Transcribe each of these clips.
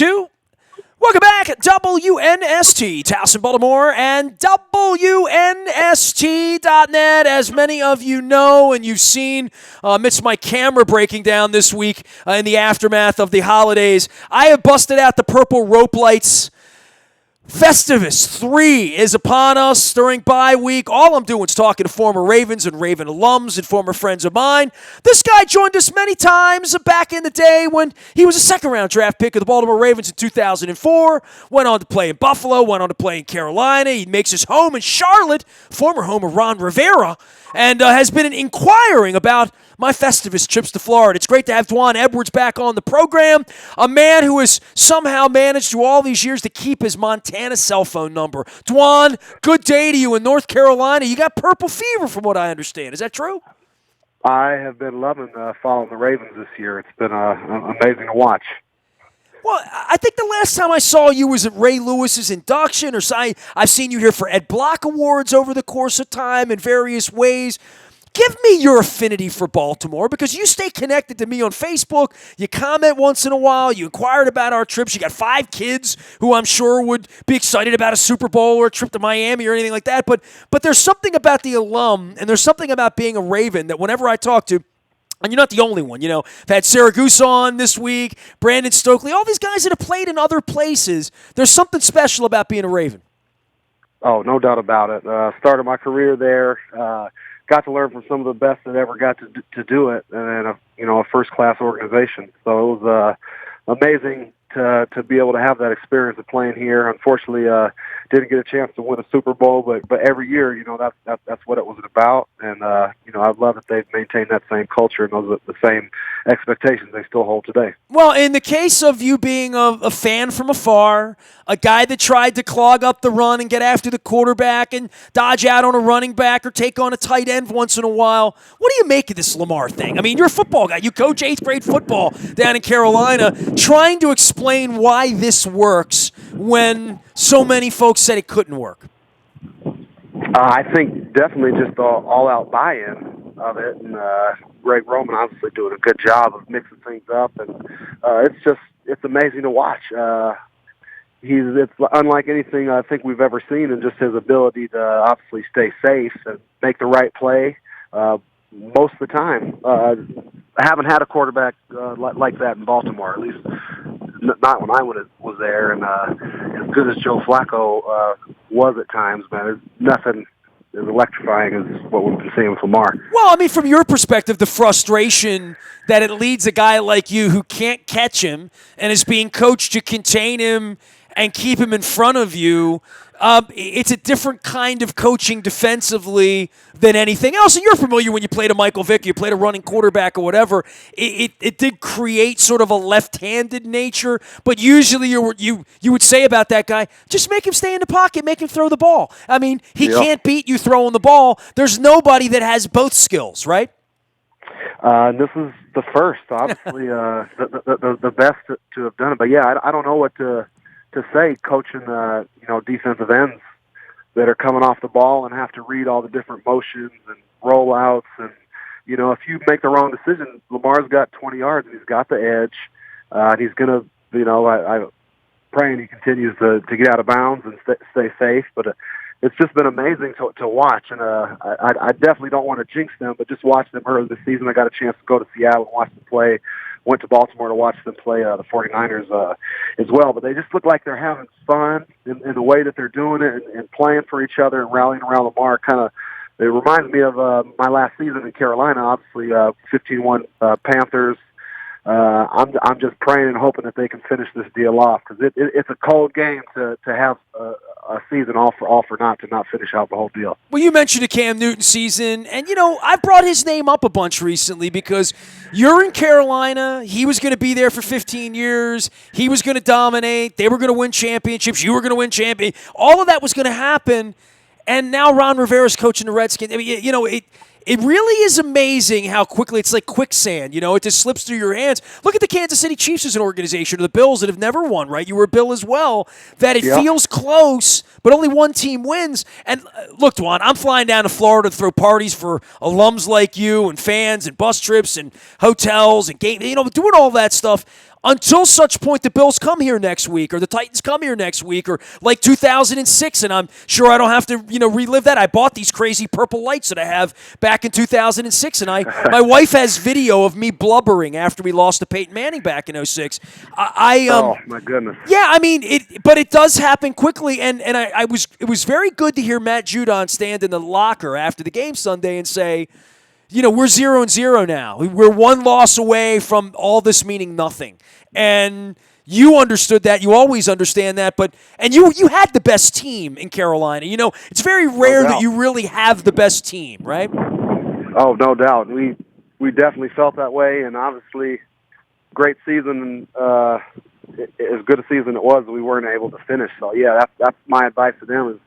2. Welcome back, WNST, Towson, Baltimore, and WNST.net. As many of you know and you've seen amidst my camera breaking down this week in the aftermath of the holidays, I have busted out the purple rope lights. Festivus 3 is upon us during bye week. All I'm doing is talking to former Ravens and Raven alums and former friends of mine. This guy joined us many times back in the day when he was a second-round draft pick of the Baltimore Ravens in 2004, went on to play in Buffalo, went on to play in Carolina. He makes his home in Charlotte, former home of Ron Rivera, and has been inquiring about my Festivus trips to Florida. It's great to have Dwan Edwards back on the program, a man who has somehow managed through all these years to keep his Montana cell phone number. Dwan, good day to you in North Carolina. You got purple fever from what I understand. Is that true? I have been loving following the Ravens this year. It's been amazing to watch. Well, I think the last time I saw you was at Ray Lewis's induction, or I've seen you here for Ed Block Awards over the course of time in various ways. Give me your affinity for Baltimore, because you stay connected to me on Facebook. You comment once in a while. You inquired about our trips. You got 5 kids who I'm sure would be excited about a Super Bowl or a trip to Miami or anything like that. But there's something about the alum, and there's something about being a Raven that whenever I talk to, and you're not the only one, I've had Saragusa on this week, Brandon Stokely, all these guys that have played in other places. There's something special about being a Raven. Oh, no doubt about it. Started my career there. Got to learn from some of the best that ever got to do it, and a first-class organization. So it was amazing to be able to have that experience of playing here. Unfortunately, didn't get a chance to win a Super Bowl, but every year, that's what it was about. And I love that they've maintained that same culture and those the same expectations they still hold today. Well, in the case of you being a fan from afar, a guy that tried to clog up the run and get after the quarterback and dodge out on a running back or take on a tight end once in a while, what do you make of this Lamar thing? I mean, you're a football guy. You coach 8th grade football down in Carolina, trying to explain why this works when so many folks said it couldn't work. I think definitely just all-out buy-in of it, and Greg Roman obviously doing a good job of mixing things up, and it's amazing to watch. It's unlike anything I think we've ever seen, and just his ability to obviously stay safe and make the right play most of the time. I haven't had a quarterback like that in Baltimore, at least not when I was there, and as good as Joe Flacco was at times, man, there's nothing as electrifying as what we've been seeing with Lamar. Well, I mean, from your perspective, the frustration that it leads a guy like you who can't catch him and is being coached to contain him and keep him in front of you, it's a different kind of coaching defensively than anything else. And you're familiar when you played a Michael Vick, you played a running quarterback or whatever. It did create sort of a left-handed nature, but usually you would say about that guy, just make him stay in the pocket, make him throw the ball. I mean, he can't beat you throwing the ball. There's nobody that has both skills, right? This is the first, obviously, the best to have done it. But yeah, I don't know what to say, coaching defensive ends that are coming off the ball and have to read all the different motions and rollouts, and if you make the wrong decision, Lamar's got 20 yards and he's got the edge, and he's gonna I'm praying he continues to get out of bounds and stay safe, but it's just been amazing to watch, and I definitely don't want to jinx them, but just watch them early this season. I got a chance to go to Seattle and watch them play. Went to Baltimore to watch them play the 49ers as well. But they just look like they're having fun in the way that they're doing it and playing for each other and rallying around Lamar. It reminds me of my last season in Carolina, obviously 15-1 Panthers. I'm just praying and hoping that they can finish this deal off, because it's a cold game to have a season all for naught to not finish out the whole deal. Well, you mentioned the Cam Newton season, and I've brought his name up a bunch recently because you're in Carolina. He was going to be there for 15 years. He was going to dominate. They were going to win championships. You were going to win champions. All of that was going to happen, and now Ron Rivera's coaching the Redskins. I mean, it really is amazing how quickly it's like quicksand. It just slips through your hands. Look at the Kansas City Chiefs as an organization, or the Bills that have never won, right? You were a Bill as well, that it feels close, but only one team wins. And look, Dwan, I'm flying down to Florida to throw parties for alums like you and fans and bus trips and hotels and games, doing all that stuff. until such point the Bills come here next week or the Titans come here next week or like 2006, and I'm sure I don't have to relive that. I bought these crazy purple lights that I have back in 2006, and my wife has video of me blubbering after we lost to Peyton Manning back in 06. Oh my goodness. Yeah, I mean but it does happen quickly, and it was very good to hear Matt Judon stand in the locker after the game Sunday and say, we're 0-0 now. We're one loss away from all this meaning nothing. And you understood that. You always understand that. And you had the best team in Carolina. It's very rare that you really have the best team, right? Oh, no doubt. We definitely felt that way, and obviously, great season. As good a season it was, we weren't able to finish. So yeah, that's my advice to them: is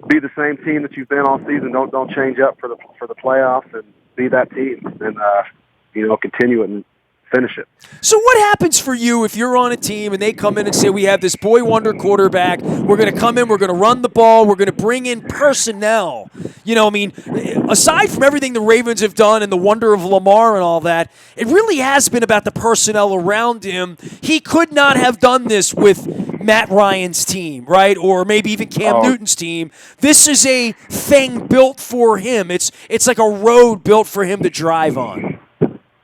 be the same team that you've been all season. Don't change up for the playoffs, and be that team, and continue it and finish it. So what happens for you if you're on a team and they come in and say, we have this boy wonder quarterback, we're going to come in, we're going to run the ball, we're going to bring in personnel? Aside from everything the Ravens have done and the wonder of Lamar and all that, it really has been about the personnel around him. He could not have done this with Matt Ryan's team, right? Or maybe even Cam Newton's team. This is a thing built for him. It's like a road built for him to drive on.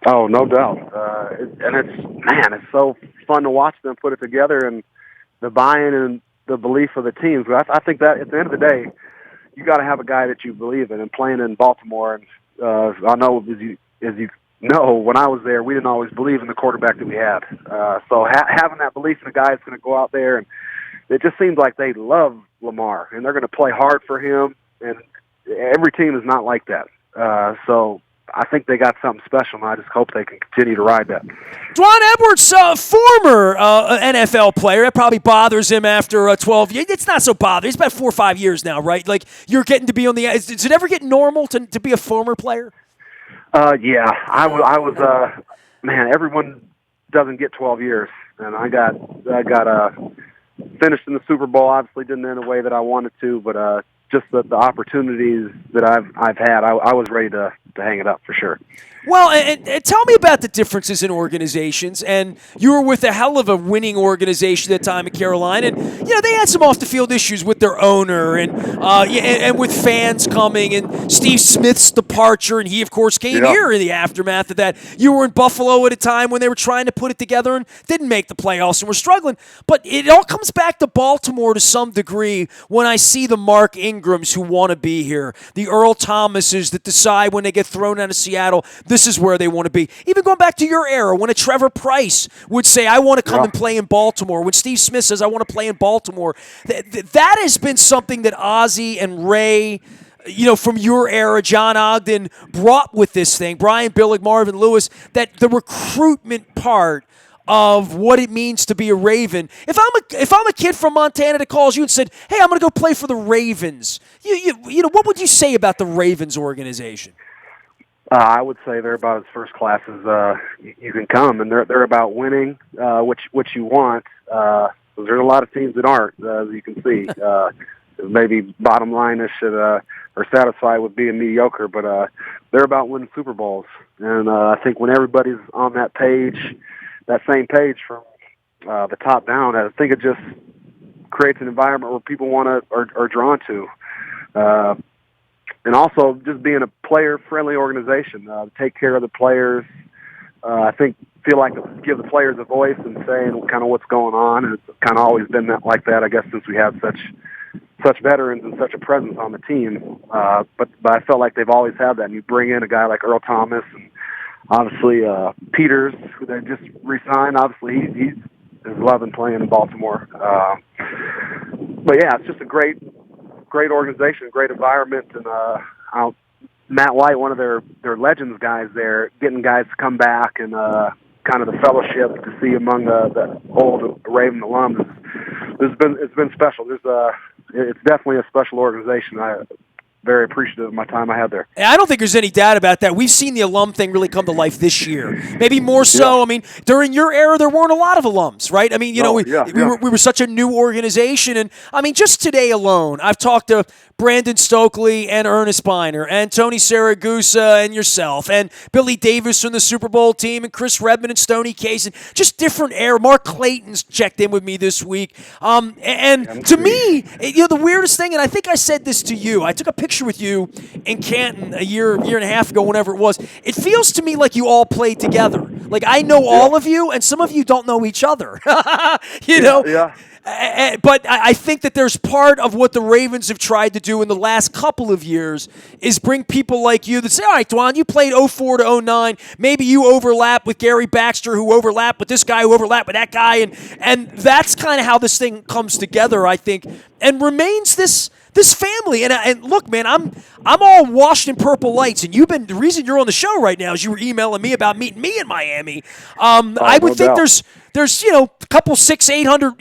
Oh, no doubt. It's so fun to watch them put it together, and the buy-in and the belief of the teams. I think that at the end of the day, you got to have a guy that you believe in. And playing in Baltimore, and I know as you know, when I was there, we didn't always believe in the quarterback that we had. So having that belief in a guy that's going to go out there, and it just seems like they love Lamar, and they're going to play hard for him. And every team is not like that. So I think they got something special, and I just hope they can continue to ride that. Dwan Edwards, former NFL player. That probably bothers him after 12 years. It's not so bothering. It's about 4 or 5 years now, right? Like, you're getting to be on the – does it ever get normal to be a former player? Yeah. I was everyone doesn't get 12 years, and I got finished in the Super Bowl. Obviously didn't in a way that I wanted to, but just the opportunities that I've had, I was ready to hang it up for sure. Well, and tell me about the differences in organizations. And you were with a hell of a winning organization at the time in Carolina. And, they had some off-the-field issues with their owner and with fans coming and Steve Smith's departure. And he, of course, came here in the aftermath of that. You were in Buffalo at a time when they were trying to put it together and didn't make the playoffs and were struggling. But it all comes back to Baltimore to some degree when I see the Mark Ingrams who want to be here, the Earl Thomases that decide when they get thrown out of Seattle, this is where they want to be. Even going back to your era, when a Trevor Price would say, I want to come and play in Baltimore, when Steve Smith says, I want to play in Baltimore, that has been something that Ozzie and Ray, from your era, John Ogden, brought with this thing, Brian Billick, Marvin Lewis, that the recruitment part of what it means to be a Raven. If I'm a kid from Montana that calls you and said, hey, I'm going to go play for the Ravens, what would you say about the Ravens organization? I would say they're about as first class as you can come, and they're about winning, which you want. There's a lot of teams that aren't, as you can see. Maybe bottom line-ish or satisfied with being mediocre, but they're about winning Super Bowls. And I think when everybody's on that same page from the top down, I think it just creates an environment where people are drawn to. And also just being a player-friendly organization, take care of the players. I feel like give the players a voice and saying kind of what's going on, and it's kind of always been like that, I guess, since we have such veterans and such a presence on the team. But I felt like they've always had that. And you bring in a guy like Earl Thomas and obviously Peters, who they just re-signed. Obviously, he's loving playing in Baltimore. But yeah, it's just a great organization, great environment, and Matt White, one of their legends guys there, getting guys to come back and kind of the fellowship to see among the old Raven alums. It's been special. It's definitely a special organization. very appreciative of my time I had there. I don't think there's any doubt about that. We've seen the alum thing really come to life this year. Maybe more so. Yeah. I mean, during your era, there weren't a lot of alums, right? I mean, we were such a new organization. And, I mean, just today alone, I've talked to Brandon Stokely and Ernest Biner and Tony Saragusa and yourself and Billy Davis from the Super Bowl team and Chris Redman and Stoney Case and just different era. Mark Clayton's checked in with me this week. And to me, the weirdest thing, and I think I said this to you, I took a picture with you in Canton a year and a half ago, whenever it was. It feels to me like you all played together. Like I know all of you, and some of you don't know each other. know? Yeah. But I think that there's part of what the Ravens have tried to do in the last couple of years is bring people like you that say, all right, Dwan, you played 04 to 09. Maybe you overlap with Gary Baxter, who overlapped with this guy, who overlapped with that guy. And that's kind of how this thing comes together, I think, and remains this family. And look, man, I'm all washed in purple lights, and the reason you're on the show right now is you were emailing me about meeting me in Miami. I would think there's a couple 600-800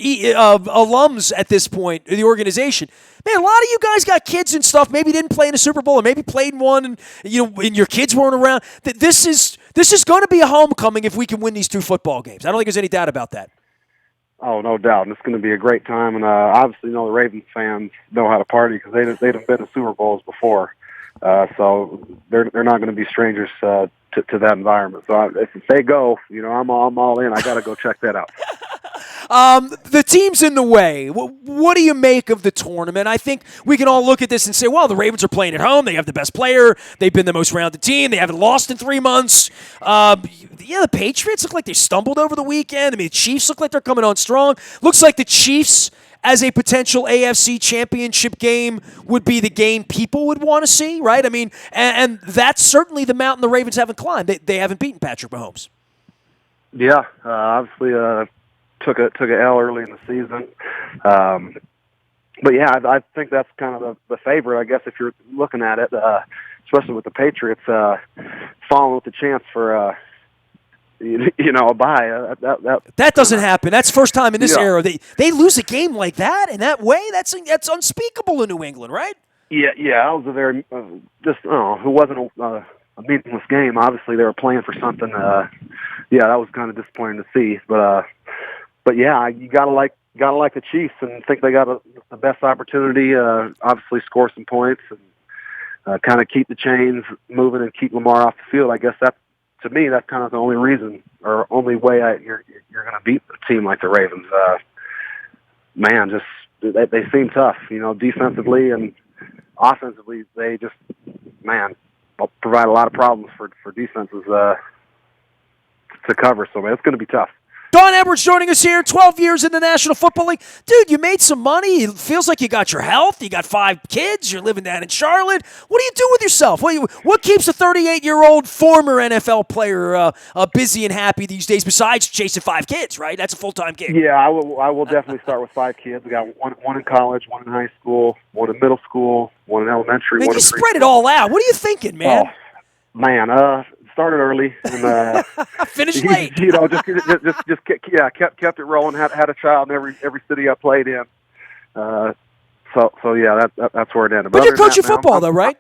alums at this point in the organization. Man, a lot of you guys got kids and stuff. Maybe didn't play in a Super Bowl, or maybe played in one, and and your kids weren't around. This is going to be a homecoming if we can win these 2 football games. I don't think there's any doubt about that. Oh, no doubt. And it's going to be a great time. And obviously, the Ravens fans know how to party because they've been to Super Bowls before. So they're not going to be strangers to that environment. So if they go, I'm all in. I got to go check that out. The team's in the way. What do you make of the tournament? I think we can all look at this and say, well, the Ravens are playing at home. They have the best player. They've been the most rounded team. They haven't lost in 3 months. The Patriots look like they stumbled over the weekend. I mean, the Chiefs look like they're coming on strong. Looks like the Chiefs, as a potential AFC championship game, would be the game people would want to see, right? I mean, and that's certainly the mountain the Ravens haven't climbed. They haven't beaten Patrick Mahomes. Yeah, obviously took a L early in the season. But yeah, I think that's kind of the favorite, I guess, if you're looking at it, especially with the Patriots falling with the chance for a bye. That doesn't happen. That's first time in this era. They lose a game like that in that way. That's unspeakable in New England, right? Yeah. That was a very it wasn't a meaningless game. Obviously, they were playing for something. That was kind of disappointing to see. But yeah, you gotta like the Chiefs and think they got the best opportunity. Obviously, score some points and kind of keep the chains moving and keep Lamar off the field. I guess to me, that's kind of the only reason or only way you're going to beat a team like the Ravens. They seem tough, defensively and offensively. They just, provide a lot of problems for defenses to cover. So, it's going to be tough. Dwan Edwards joining us here, 12 years in the National Football League. Dude, you made some money. It feels like you got your health. You got 5 kids. You're living down in Charlotte. What do you do with yourself? What keeps a 38-year-old former NFL player busy and happy these days besides chasing 5 kids, right? That's a full-time gig. Yeah, I will definitely start with 5 kids. I got one in college, one in high school, one in middle school, one in elementary. Man, you spread it all out. What are you thinking, man? Oh, man, started early and finished late. Just kept it rolling. Had a child in every city I played in. So yeah, that's where it ended. But you're coaching football, though, right?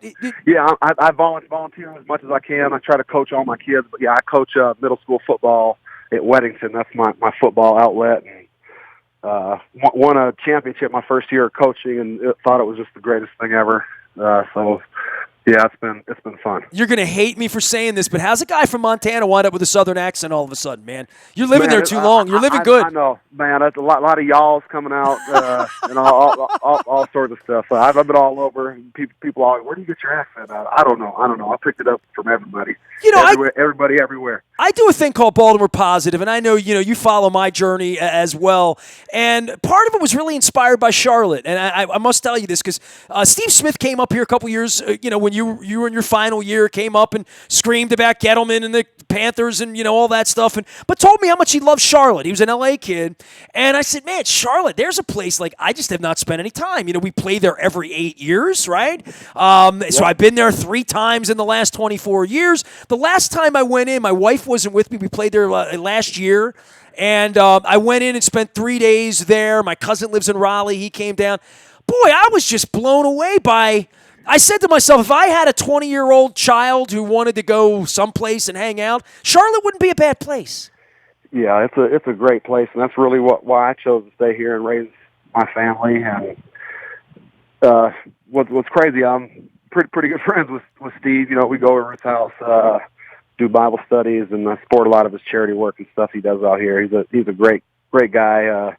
Yeah, I volunteer as much as I can. I try to coach all my kids. But yeah, I coach middle school football at Weddington. That's my football outlet. And won a championship my first year of coaching, and thought it was just the greatest thing ever. So. Yeah, it's been fun. You're going to hate me for saying this, but how's a guy from Montana wind up with a Southern accent all of a sudden, man? You're living there too long. You're living good. I know, man. That's a lot of y'alls coming out and all sorts of stuff. I've been all over. And people all, where do you get your accent out? I don't know. I picked it up from everybody. Everybody everywhere. I do a thing called Baltimore Positive, and I know you follow my journey as well. And part of it was really inspired by Charlotte. And I must tell you this because Steve Smith came up here a couple years, when you were in your final year, came up and screamed about Gettleman and the Panthers and all that stuff, but told me how much he loved Charlotte. He was an LA kid, and I said, man, Charlotte, there's a place like I just have not spent any time. We play there every 8 years, right? So I've been there 3 times in the last 24 years. The last time I went in, my wife wasn't with me. We played there last year. And I went in and spent 3 days there. My cousin lives in Raleigh. He came down. Boy, I was just blown away by I said to myself, if I had a 20-year-old child who wanted to go someplace and hang out, Charlotte wouldn't be a bad place. Yeah, it's a great place, and that's really why I chose to stay here and raise my family. And what's crazy, I'm pretty good friends with Steve. You know, we go over to his house, do Bible studies, and I support a lot of his charity work and stuff he does out here. He's a great guy.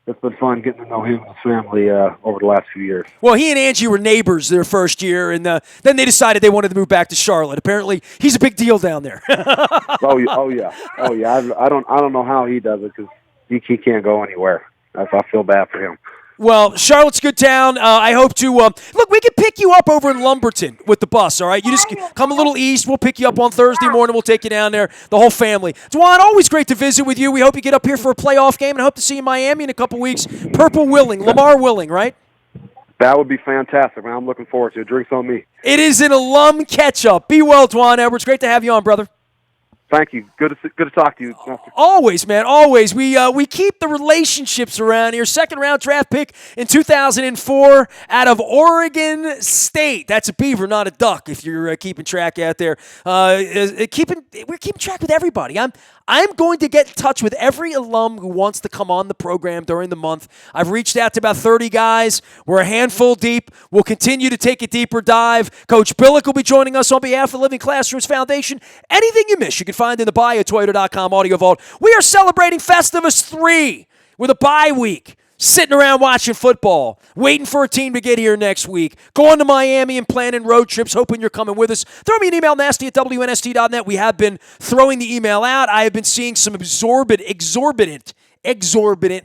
It's been fun getting to know him and his family over the last few years. Well, he and Angie were neighbors their first year, and then they decided they wanted to move back to Charlotte. Apparently, he's a big deal down there. Oh yeah. I don't know how he does it because he can't go anywhere. I feel bad for him. Well, Charlotte's a good town. I hope to look. We can pick you up over in Lumberton with the bus. All right, you just come a little east. We'll pick you up on Thursday morning. We'll take you down there, the whole family. Dwan, always great to visit with you. We hope you get up here for a playoff game, and I hope to see you in Miami in a couple weeks. Purple willing, Lamar willing, right? That would be fantastic, man. I'm looking forward to it. Drinks on me. It is an alum catch-up. Be well, Dwan Edwards. Great to have you on, brother. Thank you. Good to talk to you, Nestor. Always, man, always. We keep the relationships around here. Second-round draft pick in 2004 out of Oregon State. That's a beaver, not a duck, if you're keeping track out there. We're keeping track with everybody. I'm going to get in touch with every alum who wants to come on the program during the month. I've reached out to about 30 guys. We're a handful deep. We'll continue to take a deeper dive. Coach Billick will be joining us on behalf of the Living Classrooms Foundation. Anything you miss, you can find in the BuyAToyota.com audio vault. We are celebrating Festivus 3 with a bye week. Sitting around watching football, waiting for a team to get here next week, going to Miami and planning road trips, hoping you're coming with us. Throw me an email, nasty@WNST.net. We have been throwing the email out. I have been seeing some exorbitant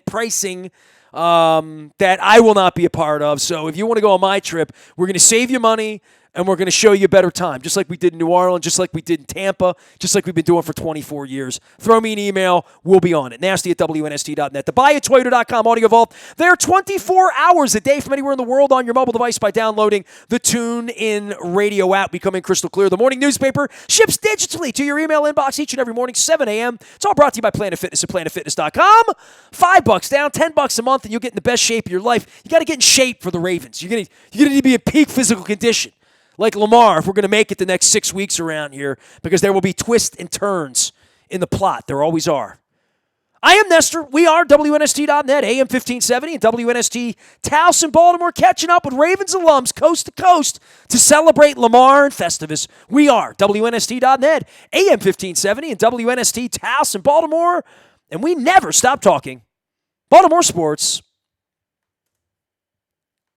pricing that I will not be a part of. So if you want to go on my trip, we're going to save you money, and we're going to show you a better time, just like we did in New Orleans, just like we did in Tampa, just like we've been doing for 24 years. Throw me an email. We'll be on it. Nasty@WNST.net. The BuyAToyota.com audio vault. They're 24 hours a day from anywhere in the world on your mobile device by downloading the TuneIn radio app. Becoming crystal clear. The morning newspaper ships digitally to your email inbox each and every morning, 7 a.m. It's all brought to you by Planet Fitness at PlanetFitness.com. $5 down, $10 a month, and you'll get in the best shape of your life. You got to get in shape for the Ravens. You're going to need to be in peak physical condition. Like Lamar, if we're going to make it the next 6 weeks around here, because there will be twists and turns in the plot. There always are. I am Nestor. We are WNST.net, AM 1570, and WNST Towson, Baltimore, catching up with Ravens alums coast to coast to celebrate Lamar and Festivus. We are WNST.net, AM 1570, and WNST Towson, Baltimore, and we never stop talking Baltimore sports.